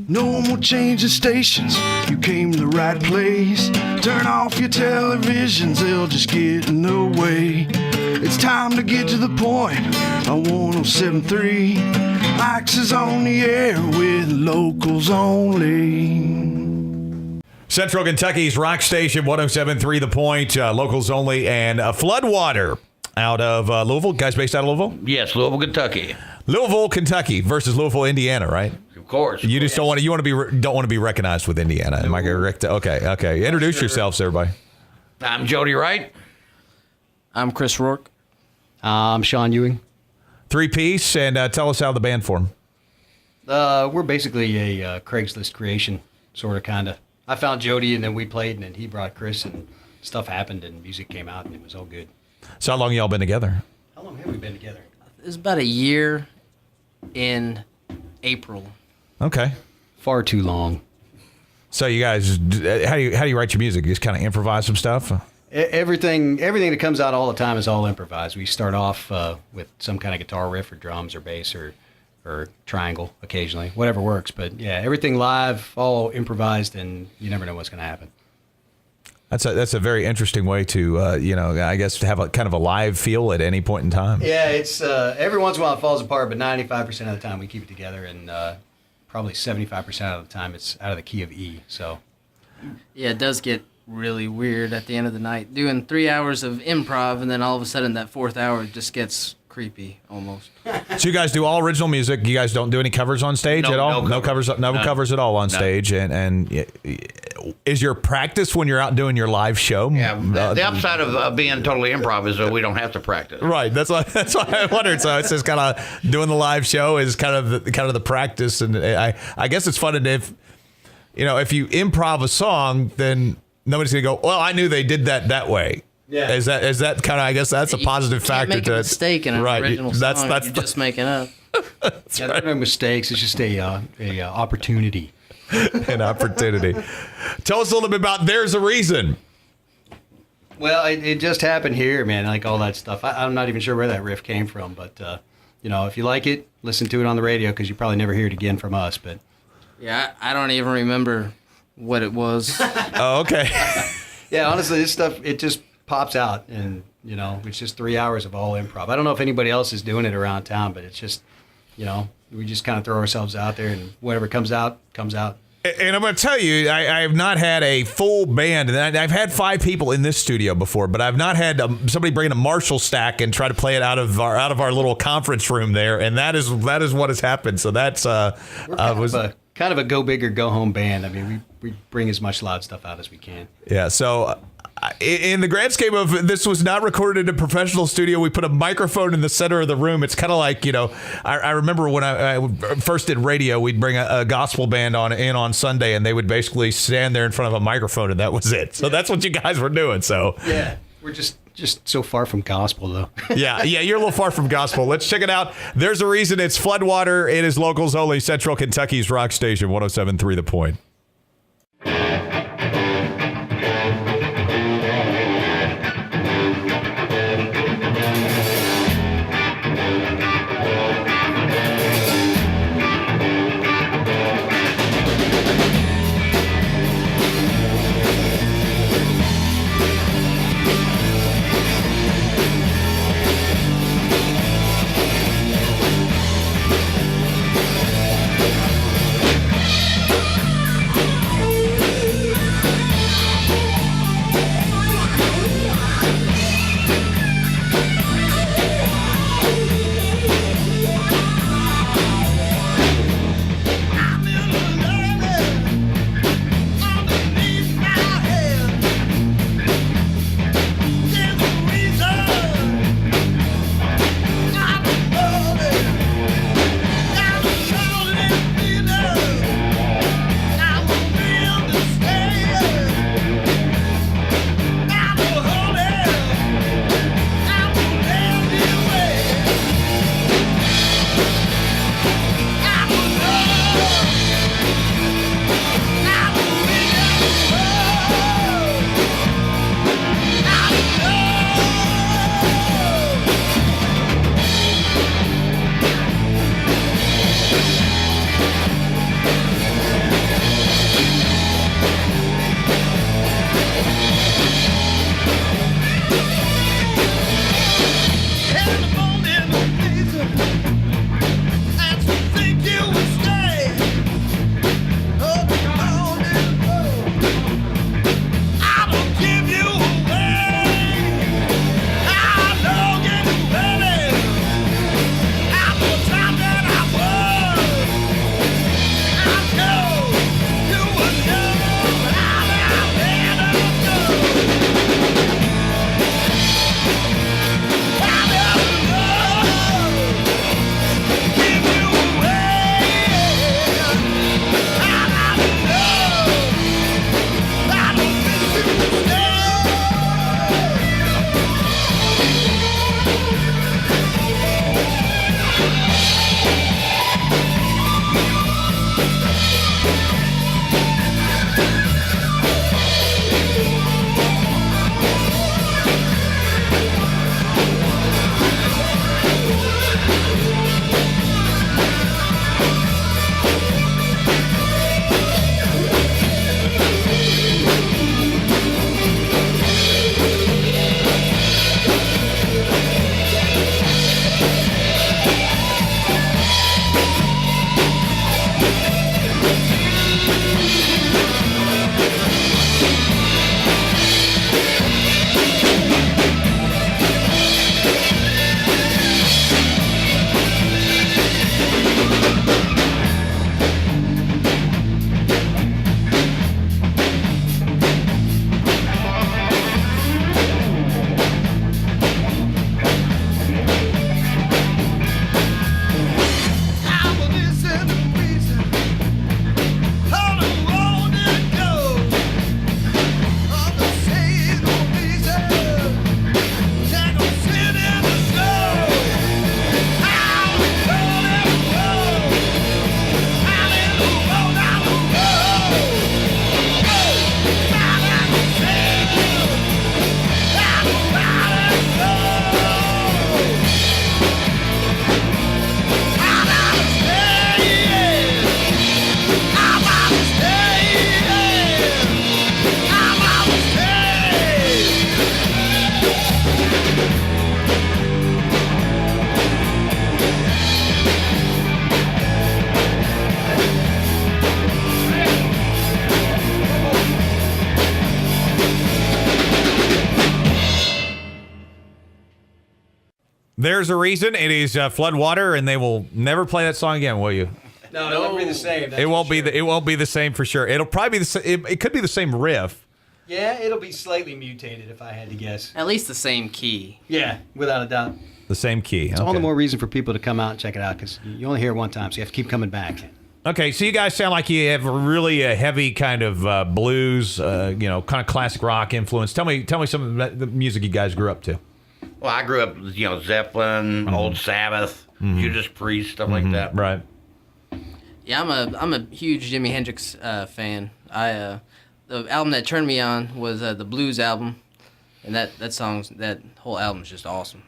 No more changing stations, you came to the right place. Turn off your televisions, they'll just get in the way. It's time to get to the point on 107.3. Max is on the air with locals only. Central Kentucky's rock station, 107.3 The Point, locals only, and Floodwater out of Louisville. Guys based out of Louisville? Yes, Louisville, Kentucky. Louisville, Kentucky versus Louisville, Indiana, right? Of course. You just don't want to be recognized with Indiana. Am I correct? Okay. Introduce yourselves, everybody. I'm Jody Wright. I'm Chris Rourke. I'm Sean Ewing. Three-piece, and tell us how the band formed. We're basically a Craigslist creation, sort of, kind of. I found Jody, and then we played, and then he brought Chris, and stuff happened, and music came out, and it was all good. So how long y'all been together? How long have we been together? It's about a year in April. Okay. Far too long. So you guys, how do you write your music? You just kind of improvise some stuff? Everything that comes out all the time is all improvised. We start off with some kind of guitar riff or drums or bass or triangle occasionally, whatever works. But yeah, everything live, all improvised, and you never know what's going to happen. That's a very interesting way to, I guess, to have a kind of a live feel at any point in time. Yeah, it's every once in a while it falls apart, but 95% of the time we keep it together, and probably 75% of the time it's out of the key of E. So Yeah, it does get really weird at the end of the night. Doing 3 hours of improv, and then all of a sudden that fourth hour just gets creepy almost. So you guys do all original music. You guys don't do any covers on stage at all? No covers at all on stage. And is your practice when you're out doing your live show? Yeah, the upside of being totally improv is that we don't have to practice. Right. That's why I wondered. So it's just kind of doing the live show is kind of the practice. And I guess it's fun. And if you improv a song, then nobody's gonna go, well, I knew they did that way. Yeah. Is that kind of, I guess that's a positive factor make to a mistake in an original song. That's you're just making up. There are no mistakes. It's just a opportunity. An opportunity. Tell us a little bit about There's a Reason. Well, it just happened here, man. Like all that stuff. I'm not even sure where that riff came from, but if you like it, listen to it on the radio because you probably never hear it again from us. But yeah, I don't even remember what it was. Oh, okay. Yeah, honestly, this stuff, it just pops out, and it's just 3 hours of all improv. I don't know if anybody else is doing it around town, but it's just we just kind of throw ourselves out there, and whatever comes out comes out. And I'm going to tell you, I have not had a full band, and I've had 5 people in this studio before, but I've not had somebody bring in a Marshall stack and try to play it out of our little conference room there, and that is what has happened. So that's we're kind of a go big or go home band. I mean, we bring as much loud stuff out as we can. Yeah. So in the grand scheme of this was not recorded in a professional studio. We put a microphone in the center of the room. It's kind of like, I remember when I first did radio, we'd bring a gospel band in on Sunday, and they would basically stand there in front of a microphone, and that was it. So that's what you guys were doing. So yeah, we're just so far from gospel, though. yeah, you're a little far from gospel. Let's check it out. There's a Reason. It's Floodwater. It is locals only. Central Kentucky's rock station, 107.3 The Point. There's a reason. It is Floodwater, and they will never play that song again, will you? No, it'll be the same. It won't be. It won't be the same for sure. It'll probably be it could be the same riff. Yeah, it'll be slightly mutated if I had to guess. At least the same key. Yeah, without a doubt. The same key. It's all the more reason for people to come out and check it out because you only hear it one time, so you have to keep coming back. Okay, so you guys sound like you have really a heavy kind of blues, kind of classic rock influence. Tell me some of the music you guys grew up to. Well, I grew up, Zeppelin, Old Sabbath, Judas Priest, stuff like that. Right. Yeah, I'm a huge Jimi Hendrix fan. The album that turned me on was the Blues album, and that whole album is just awesome.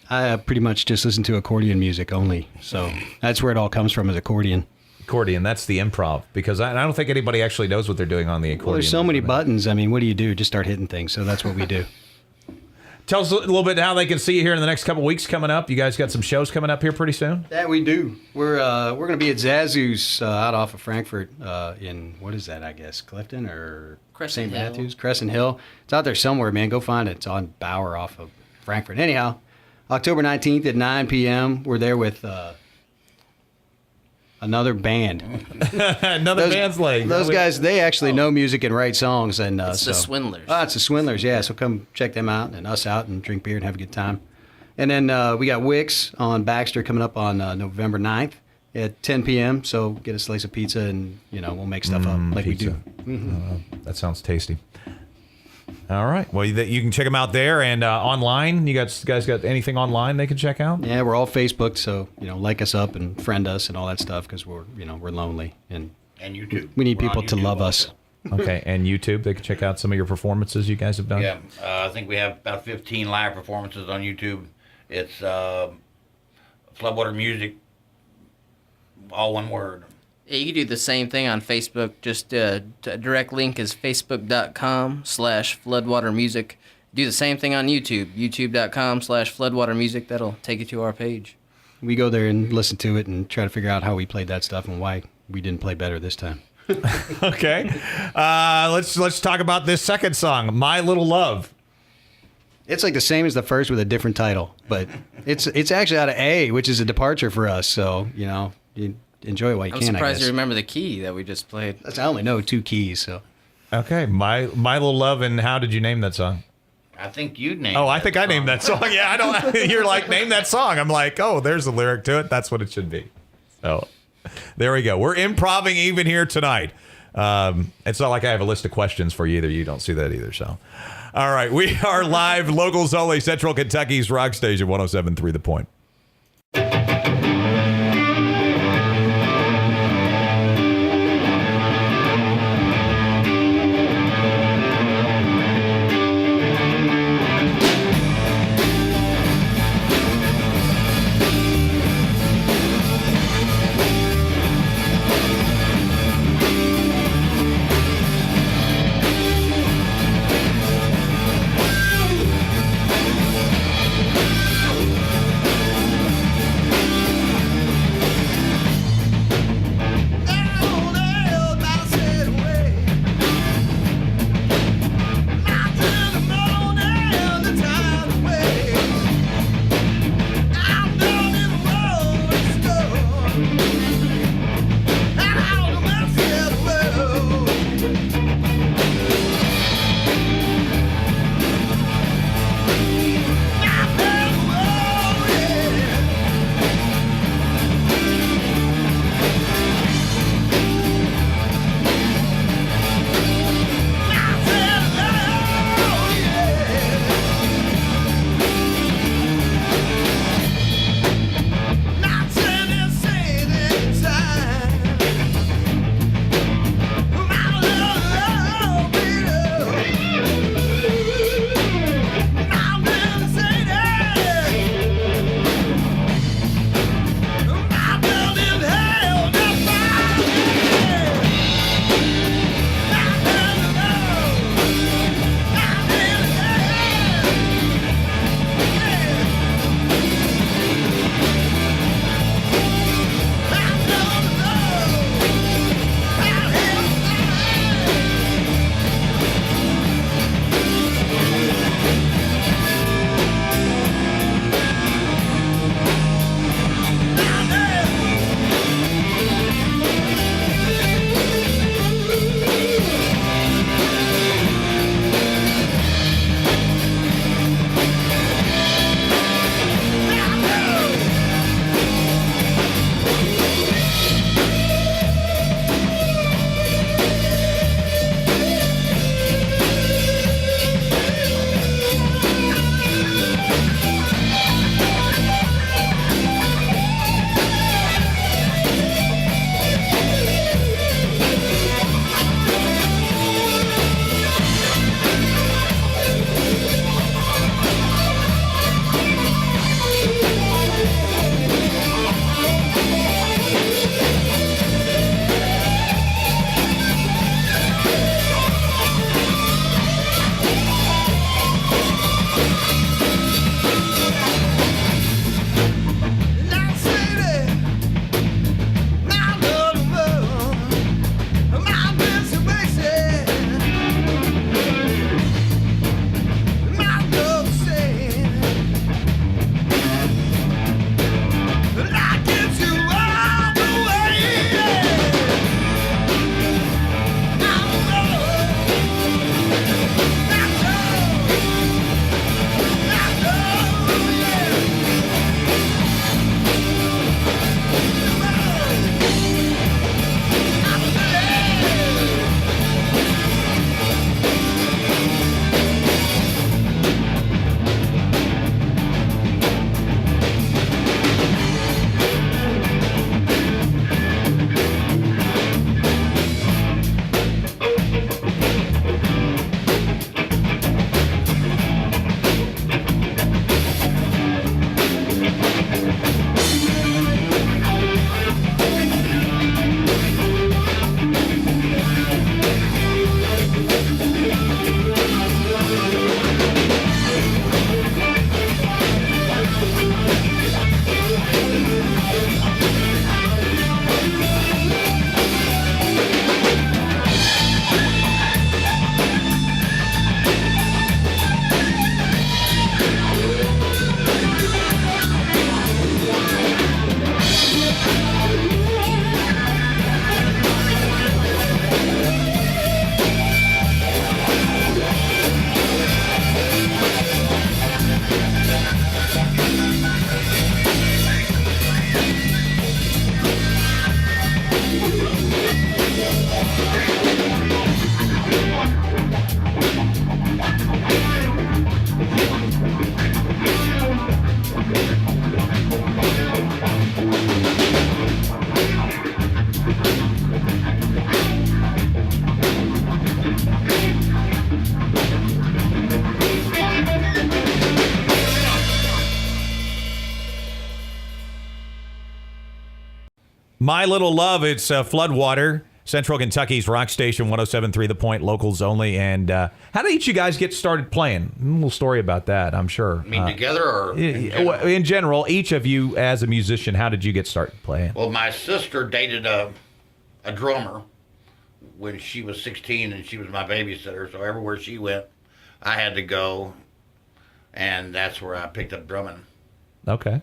I pretty much just listen to accordion music only, so that's where it all comes from is accordion. Accordion, that's the improv, because I don't think anybody actually knows what they're doing on the accordion. Well, there's so many buttons. I mean, what do you do? Just start hitting things, so that's what we do. Tell us a little bit how they can see you here in the next couple weeks coming up. You guys got some shows coming up here pretty soon? That we do. We're going to be at Zazu's out off of Frankfurt in, what is that, I guess, Clifton or Crescent St. Hill. Matthews? Crescent Hill. It's out there somewhere, man. Go find it. It's on Bauer off of Frankfurt. Anyhow, October 19th at 9 p.m., we're there with another band. Another band's leg. Those guys, they actually know music and write songs. And It's the Swindlers. It's the Swindlers, yeah. So come check them out and us out and drink beer and have a good time. And then we got Wix on Baxter coming up on November 9th at 10 p.m. So get a slice of pizza and, we'll make stuff up like pizza. we do. That sounds tasty. All right. Well, you can check them out there and online. You guys got anything online they can check out? Yeah, we're all Facebooked, so, like us up and friend us and all that stuff because we're lonely and YouTube. we need We're people on to YouTube love also. us. Okay, and YouTube, they can check out some of your performances you guys have done? Yeah, I think we have about 15 live performances on YouTube. It's Floodwater Music, all one word. Yeah, you can do the same thing on Facebook. Just a direct link is facebook.com/floodwatermusic. Do the same thing on YouTube, youtube.com/floodwatermusic. That'll take you to our page. We go there and listen to it and try to figure out how we played that stuff and why we didn't play better this time. Okay. Let's talk about this second song, My Little Love. It's like the same as the first with a different title, but it's actually out of A, which is a departure for us. So, you enjoy it while you I'm can, I surprised guess. you remember the key that we just played. I only know 2 keys, so. Okay, My Little Love, and how did you name that song? I think you named Oh, I that think I named song. that song. Yeah, I don't. You're like, name that song. I'm like, oh, there's a lyric to it. That's what it should be. So, there we go. We're improvising even here tonight. It's not like I have a list of questions for you either. You don't see that either. So, all right, we are live, locals only, Central Kentucky's rock station, 107.3 The Point. My Little Love, it's Floodwater, Central Kentucky's rock station, 107.3 The Point, locals only. And how did each of you guys get started playing? A little story about that, I'm sure. I mean, together or in general, each of you as a musician, how did you get started playing? Well, my sister dated a drummer when she was 16, and she was my babysitter. So everywhere she went, I had to go, and that's where I picked up drumming. Okay.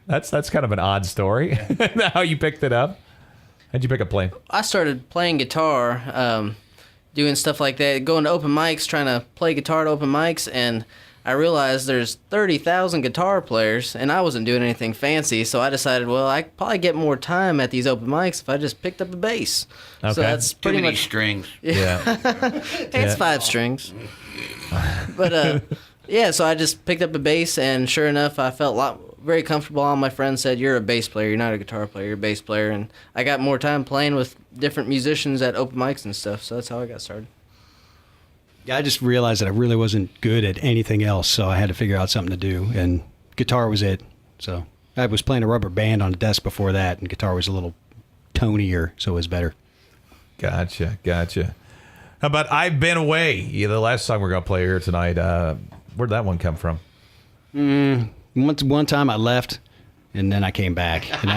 That's kind of an odd story, how you picked it up. How'd you pick up playing? I started playing guitar, doing stuff like that, going to open mics, trying to play guitar at open mics, and I realized there's 30,000 guitar players, and I wasn't doing anything fancy, so I decided, well, I could probably get more time at these open mics if I just picked up a bass. Okay. So that's Too pretty many much strings. Yeah. It's 5 strings. But yeah, so I just picked up a bass, and sure enough, I felt very comfortable. All my friends said, "You're a bass player. You're not a guitar player. You're a bass player." And I got more time playing with different musicians at open mics and stuff. So that's how I got started. Yeah, I just realized that I really wasn't good at anything else, so I had to figure out something to do, and guitar was it. So I was playing a rubber band on a desk before that, and guitar was a little tonier, so it was better. Gotcha. How about I've Been Away? Yeah, the last song we're going to play here tonight. Where'd that one come from? One time I left, and then I came back, and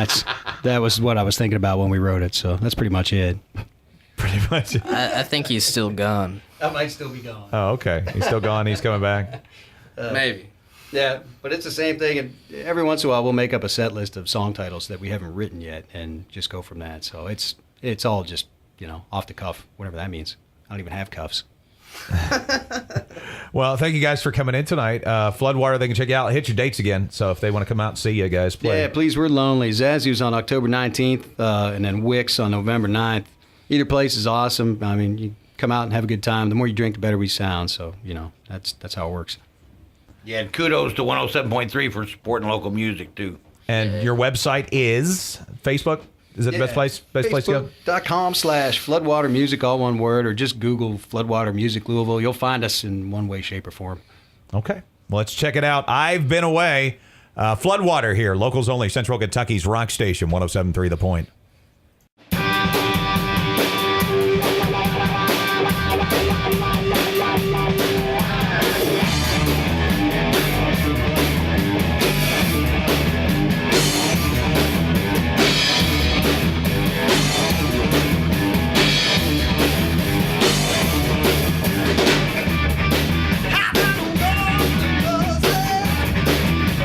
that was what I was thinking about when we wrote it. So that's pretty much it. Pretty much. I think he's still gone. I might still be gone. Oh, okay. He's still gone. He's coming back. Maybe. Yeah, but it's the same thing. And every once in a while, we'll make up a set list of song titles that we haven't written yet, and just go from that. So it's all just off the cuff, whatever that means. I don't even have cuffs. Well, thank you guys for coming in tonight. Floodwater, they can check you out. Hit your dates again. So if they want to come out and see you guys play. Yeah, please, we're lonely. Zazu's on October 19th, and then Wix on November 9th. Either place is awesome. I mean, you come out and have a good time. The more you drink, the better we sound. So, that's how it works. Yeah, and kudos to 107.3 for supporting local music, too. And your website is Facebook? Is it the best place to go? Facebook.com/Floodwater Music, all one word, or just Google Floodwater Music Louisville. You'll find us in one way, shape, or form. Okay. Well, let's check it out. I've Been Away. Floodwater here, locals only, Central Kentucky's rock station, 107.3 The Point.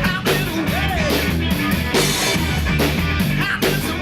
I've been away. I've been some